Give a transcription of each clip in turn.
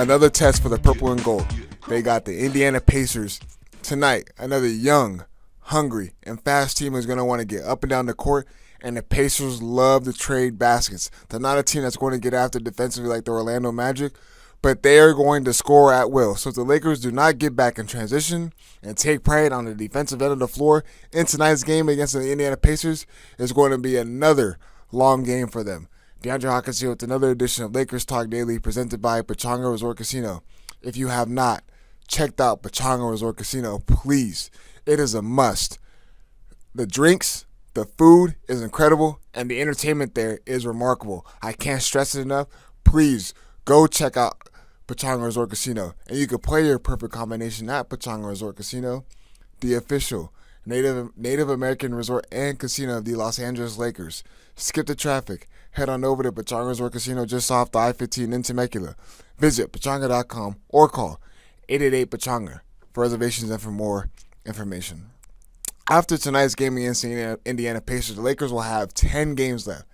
Another test for the purple and gold. They got the Indiana Pacers tonight. Another young, hungry, and fast team is going to want to get up and down the court, and the Pacers love to trade baskets. They're not a team that's going to get after defensively like the Orlando Magic, but they are going to score at will. So if the Lakers do not get back in transition and take pride on the defensive end of the floor in tonight's game against the Indiana Pacers, it's going to be another long game for them. Deondre Hawkins here with another edition of Lakers Talk Daily presented by Pechanga Resort Casino. If you have not checked out Pechanga Resort Casino, please, it is a must. The drinks, the food is incredible, and the entertainment there is remarkable. I can't stress it enough. Please go check out Pechanga Resort Casino, and you can play your perfect combination at Pechanga Resort Casino, the official Native American resort and casino of the Los Angeles Lakers. Skip the traffic. Head on over to Pechanga Resort Casino just off the I-15 in Temecula. Visit Pechanga.com or call 888-PECHANGA for reservations and for more information. After tonight's game against the Indiana Pacers, the Lakers will have 10 games left.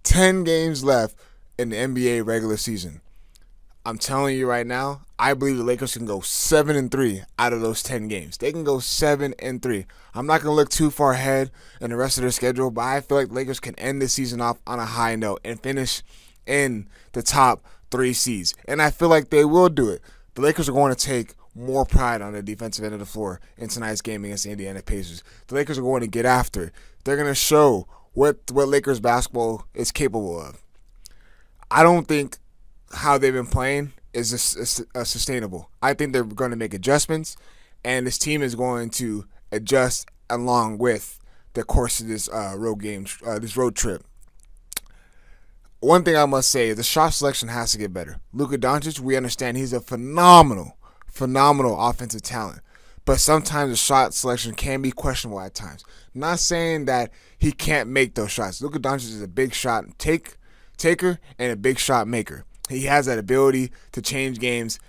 10 games left in the NBA regular season. I'm telling you right now, I believe the Lakers can go 7-3 out of those 10 games. They can go 7-3. I'm not going to look too far ahead in the rest of their schedule, but I feel like the Lakers can end the season off on a high note and finish in the top 3 seeds. And I feel like they will do it. The Lakers are going to take more pride on the defensive end of the floor in tonight's game against the Indiana Pacers. The Lakers are going to get after it. They're going to show what Lakers basketball is capable of. I don't think how they've been playing is sustainable. I think they're going to make adjustments, and this team is going to adjust along with the course of this this road trip. One thing I must say is the shot selection has to get better. Luka Doncic, we understand he's a phenomenal offensive talent, but sometimes the shot selection can be questionable at times. Not saying that he can't make those shots. Luka Doncic is a big shot taker and a big shot maker. He has that ability to change games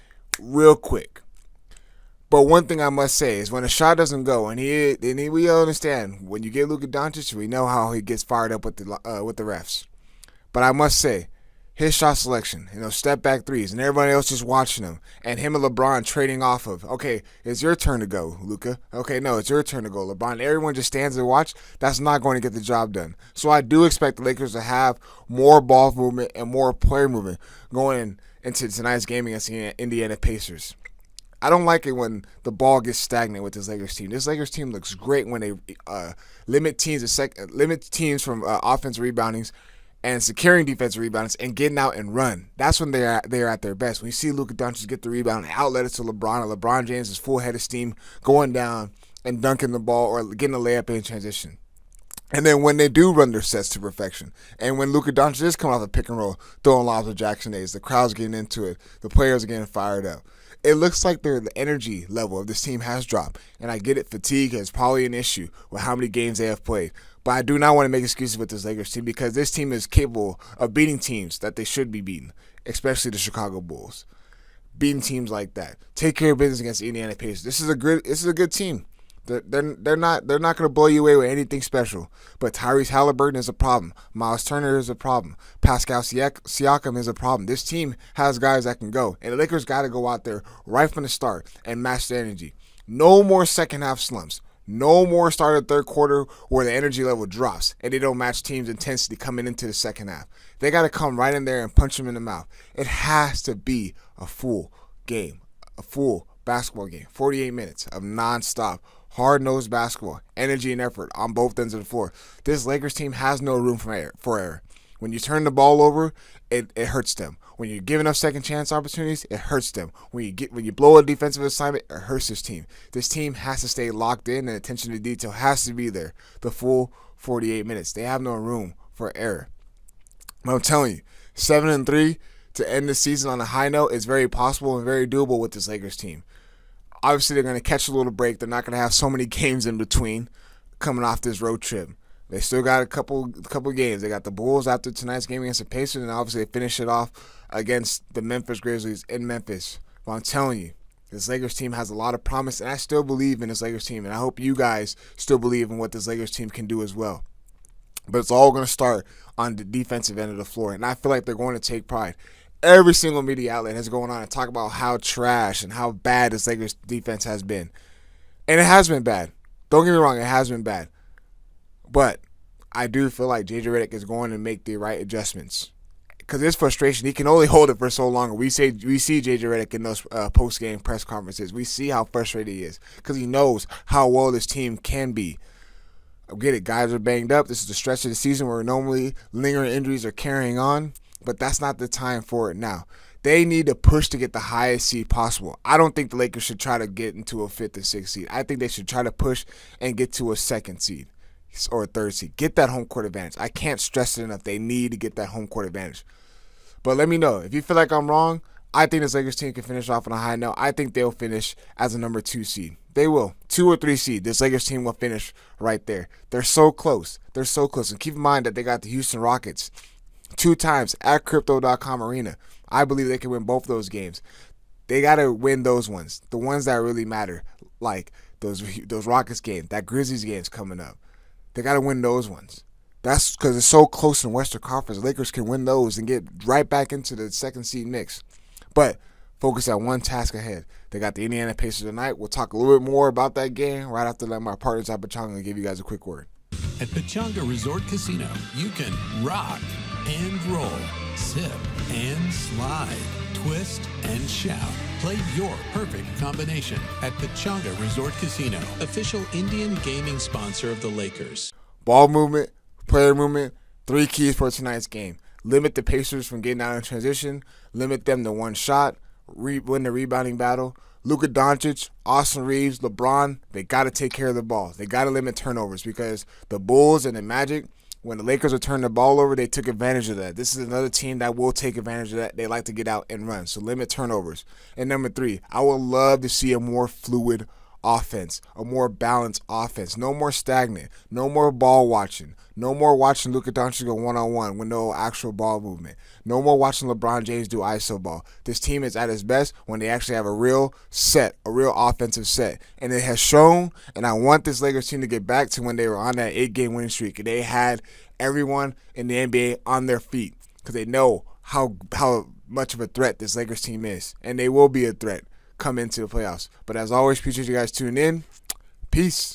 real quick. But one thing I must say is when a shot doesn't go, and we understand when you get Luka Doncic, we know how he gets fired up with the refs. But I must say, his shot selection, step back threes, and everybody else just watching him, and him and LeBron trading off of, okay, it's your turn to go, Luka. Okay, no, it's your turn to go, LeBron. Everyone just stands and watch. That's not going to get the job done. So I do expect the Lakers to have more ball movement and more player movement going into tonight's game against the Indiana Pacers. I don't like it when the ball gets stagnant with this Lakers team. This Lakers team looks great when they limit teams from offensive reboundings and securing defensive rebounds and getting out and run. That's when they're at their best. When you see Luka Doncic get the rebound and outlet it to LeBron, and LeBron James is full head of steam going down and dunking the ball or getting a layup in transition. And then when they do run their sets to perfection, and when Luka Doncic is coming off the pick and roll, throwing lobs with Jackson Hayes, the crowd's getting into it, the players are getting fired up. It looks like the energy level of this team has dropped, and I get it, fatigue is probably an issue with how many games they have played. But I do not want to make excuses with this Lakers team because this team is capable of beating teams that they should be beating, especially the Chicago Bulls. Beating teams like that. Take care of business against the Indiana Pacers. This is a good team. They're not going to blow you away with anything special. But Tyrese Halliburton is a problem. Miles Turner is a problem. Pascal Siakam is a problem. This team has guys that can go, and the Lakers got to go out there right from the start and match the energy. No more second half slumps. No more start of third quarter where the energy level drops and they don't match teams' intensity coming into the second half. They got to come right in there and punch them in the mouth. It has to be a full game, a full basketball game, 48 minutes of nonstop, hard-nosed basketball, energy and effort on both ends of the floor. This Lakers team has no room for error. When you turn the ball over, it hurts them. When you give enough second chance opportunities, it hurts them. When you blow a defensive assignment, it hurts this team. This team has to stay locked in, and attention to detail has to be there the full 48 minutes. They have no room for error. But I'm telling you, 7-3 to end the season on a high note is very possible and very doable with this Lakers team. Obviously, they're going to catch a little break. They're not going to have so many games in between coming off this road trip. They still got a couple games. They got the Bulls after tonight's game against the Pacers, and obviously they finish it off against the Memphis Grizzlies in Memphis. But I'm telling you, this Lakers team has a lot of promise, and I still believe in this Lakers team, and I hope you guys still believe in what this Lakers team can do as well. But it's all going to start on the defensive end of the floor, and I feel like they're going to take pride. Every single media outlet has gone on and talk about how trash and how bad this Lakers defense has been. And it has been bad. Don't get me wrong, it has been bad. But I do feel like JJ Redick is going to make the right adjustments. Because his frustration, he can only hold it for so long. We see JJ Redick in those post-game press conferences. We see how frustrated he is because he knows how well this team can be. I get it, guys are banged up. This is the stretch of the season where normally lingering injuries are carrying on, but that's not the time for it now. They need to push to get the highest seed possible. I don't think the Lakers should try to get into a 5th or 6th seed. I think they should try to push and get to a 2nd seed or a 3rd seed. Get that home court advantage. I can't stress it enough. They need to get that home court advantage. But let me know. If you feel like I'm wrong, I think this Lakers team can finish off on a high note. I think they'll finish as a number 2 seed. They will. 2 or 3 seed. This Lakers team will finish right there. They're so close. They're so close. And keep in mind that they got the Houston Rockets 2 times at Crypto.com Arena. I believe they can win both those games. They got to win those ones. The ones that really matter. Like those Rockets games. That Grizzlies game's coming up. They got to win those ones. That's because it's so close in Western Conference. The Lakers can win those and get right back into the 2nd seed mix. But focus on one task ahead. They got the Indiana Pacers tonight. We'll talk a little bit more about that game right after letting my partners at Pechanga give you guys a quick word. At Pechanga Resort Casino, you can rock and roll, sip and slide, twist and shout. Play your perfect combination at Pechanga Resort Casino, official Indian gaming sponsor of the Lakers. Ball movement, player movement, 3 keys for tonight's game. Limit the Pacers from getting out in transition. Limit them to one shot. Win the rebounding battle. Luka Doncic, Austin Reeves, LeBron, they got to take care of the ball. They got to limit turnovers because the Bulls and the Magic, when the Lakers are turning the ball over, they took advantage of that. This is another team that will take advantage of that. They like to get out and run, so limit turnovers. And number 3, I would love to see a more fluid offense, a more balanced offense. No more stagnant. No more ball watching. No more watching Luka Doncic go one-on-one with no actual ball movement. No more watching LeBron James do iso ball. This team is at its best when they actually have a real set, a real offensive set. And it has shown, and I want this Lakers team to get back to when they were on that 8-game winning streak. And they had everyone in the NBA on their feet because they know how much of a threat this Lakers team is. And they will be a threat come into the playoffs. But as always, appreciate you guys tuning in. Peace.